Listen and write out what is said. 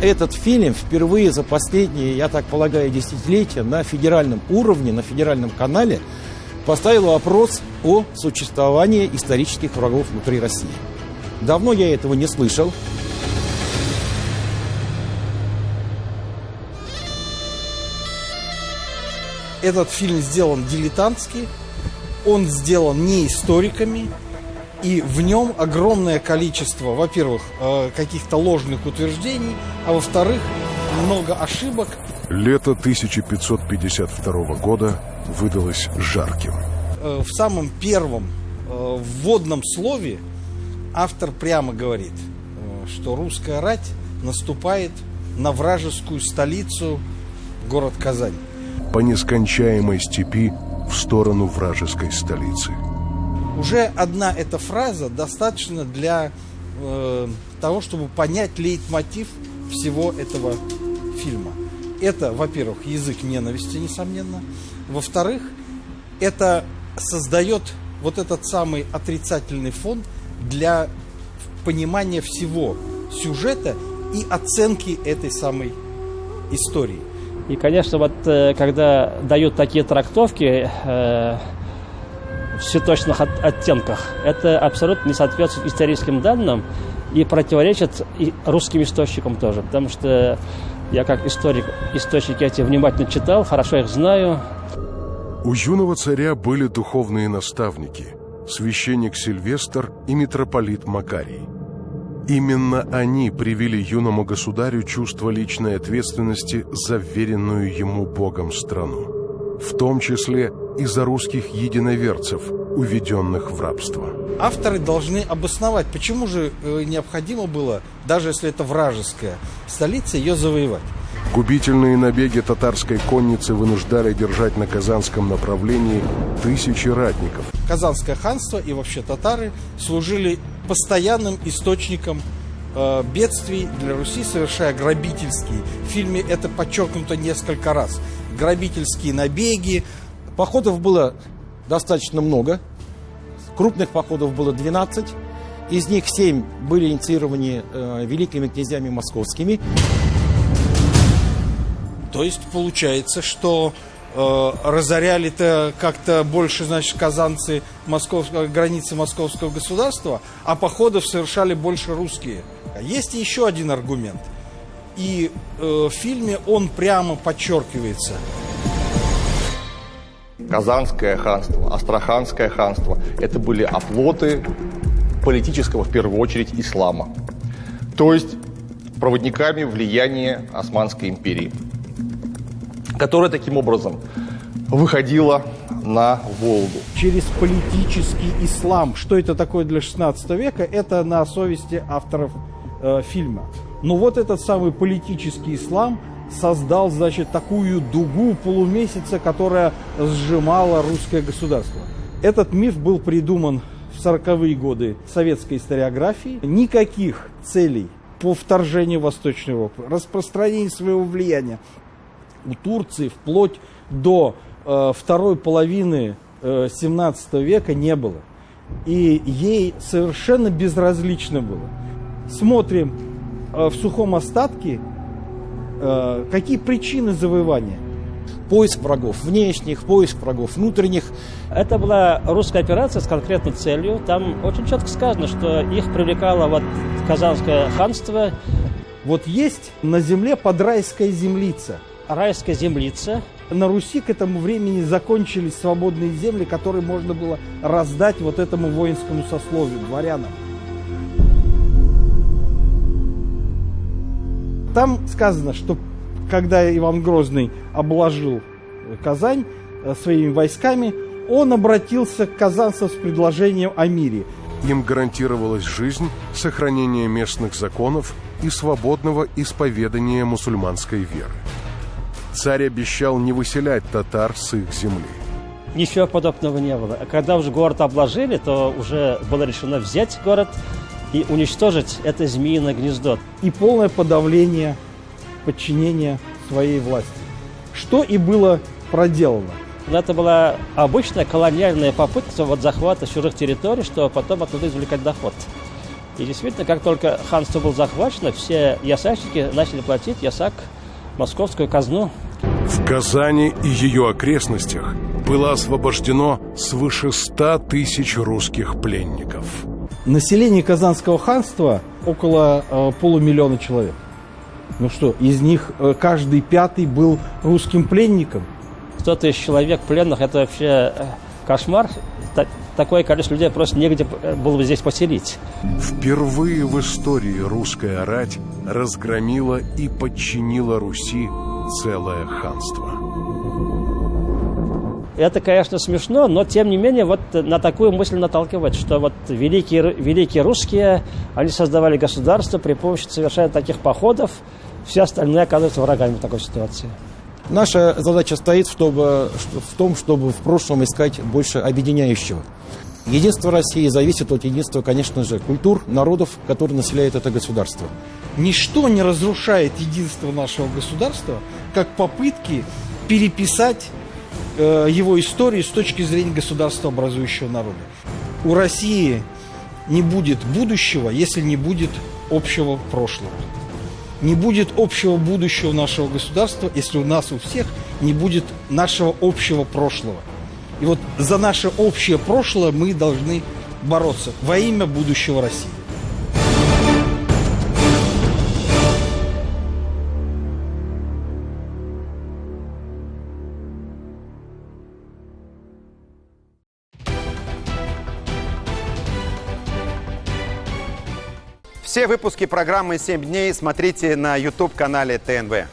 Этот фильм впервые за последние, я так полагаю, десятилетия на федеральном уровне, на федеральном канале поставил вопрос о существовании исторических врагов внутри России. Давно я этого не слышал. Этот фильм сделан дилетантски, он сделан не историками, и в нем огромное количество, во-первых, каких-то ложных утверждений, а во-вторых, много ошибок. Лето 1552 года выдалось жарким. В самом первом вводном слове автор прямо говорит, что русская рать наступает на вражескую столицу, город Казань. По нескончаемой степи в сторону вражеской столицы. Уже одна эта фраза достаточно для того, чтобы понять лейтмотив всего этого фильма. Это, во-первых, язык ненависти, несомненно. Во-вторых, это создает вот этот самый отрицательный фон для понимания всего сюжета и оценки этой самой истории. И, конечно, вот когда дают такие трактовки в цветочных оттенках, это абсолютно не соответствует историческим данным и противоречит и русским источникам тоже. Потому что я как историк источники эти внимательно читал, хорошо их знаю. У юного царя были духовные наставники, священник Сильвестр и митрополит Макарий. Именно они привили юному государю чувство личной ответственности за вверенную ему Богом страну, в том числе и за русских единоверцев, уведенных в рабство. Авторы должны обосновать, почему же необходимо было, даже если это вражеская столица, ее завоевать. Губительные набеги татарской конницы вынуждали держать на казанском направлении тысячи ратников. Казанское ханство и вообще татары служили постоянным источником бедствий для Руси, совершая грабительские. В фильме это подчеркнуто несколько раз. Грабительские набеги. Походов было достаточно много. Крупных походов было 12. Из них 7 были инициированы великими князьями московскими. То есть получается, что разоряли-то как-то больше, значит, казанцы границы московского государства, а походов совершали больше русские. Есть еще один аргумент. И в фильме он прямо подчеркивается. Казанское ханство, Астраханское ханство – это были оплоты политического, в первую очередь, ислама. То есть проводниками влияния Османской империи, которая таким образом выходила на Волгу. Через политический ислам. Что это такое для 16 века? Это на совести авторов фильма. Но вот этот самый политический ислам создал, значит, такую дугу полумесяца, которая сжимала русское государство. Этот миф был придуман в 40-е годы советской историографии. Никаких целей по вторжению в Восточную Европу, распространению своего влияния у Турции вплоть до второй половины 17 века не было. И ей совершенно безразлично было. Смотрим в сухом остатке, какие причины завоевания. Поиск врагов внешних, поиск врагов внутренних. Это была русская операция с конкретной целью. Там очень четко сказано, что их привлекало вот Казанское ханство. Вот есть на земле подрайская землица. Райская землица. На Руси к этому времени закончились свободные земли, которые можно было раздать вот этому воинскому сословию, дворянам. Там сказано, что когда Иван Грозный обложил Казань своими войсками, он обратился к казанцам с предложением о мире. Им гарантировалась жизнь, сохранение местных законов и свободного исповедания мусульманской веры. Царь обещал не выселять татар с их земли. Ничего подобного не было. А когда уже город обложили, то уже было решено взять город и уничтожить это змеиное гнездо. И полное подавление, подчинение своей власти. Что и было проделано. Это была обычная колониальная попытка вот захвата чужих территорий, чтобы потом оттуда извлекать доход. И действительно, как только ханство было захвачено, все ясачники начали платить ясак московскую казну. В Казани и ее окрестностях было освобождено свыше 100 тысяч русских пленников. Население Казанского ханства около полумиллиона человек. Ну что, из них каждый пятый был русским пленником? 100 тысяч человек пленных – это вообще кошмар. Такое количество людей просто негде было бы здесь поселить. Впервые в истории русская рать разгромила и подчинила Руси целое ханство. Это, конечно, смешно, но тем не менее вот на такую мысль наталкивает, что вот великие русские, они создавали государство при помощи совершения таких походов, все остальные оказываются врагами в такой ситуации. Наша задача стоит в том, чтобы в прошлом искать больше объединяющего. Единство России зависит от единства, конечно же, культур, народов, которые населяют это государство. Ничто не разрушает единство нашего государства, как попытки переписать его историю с точки зрения государствообразующего народа. У России не будет будущего, если не будет общего прошлого. Не будет общего будущего нашего государства, если у нас у всех не будет нашего общего прошлого. И вот за наше общее прошлое мы должны бороться во имя будущего России. Все выпуски программы «7 дней» смотрите на YouTube-канале ТНВ.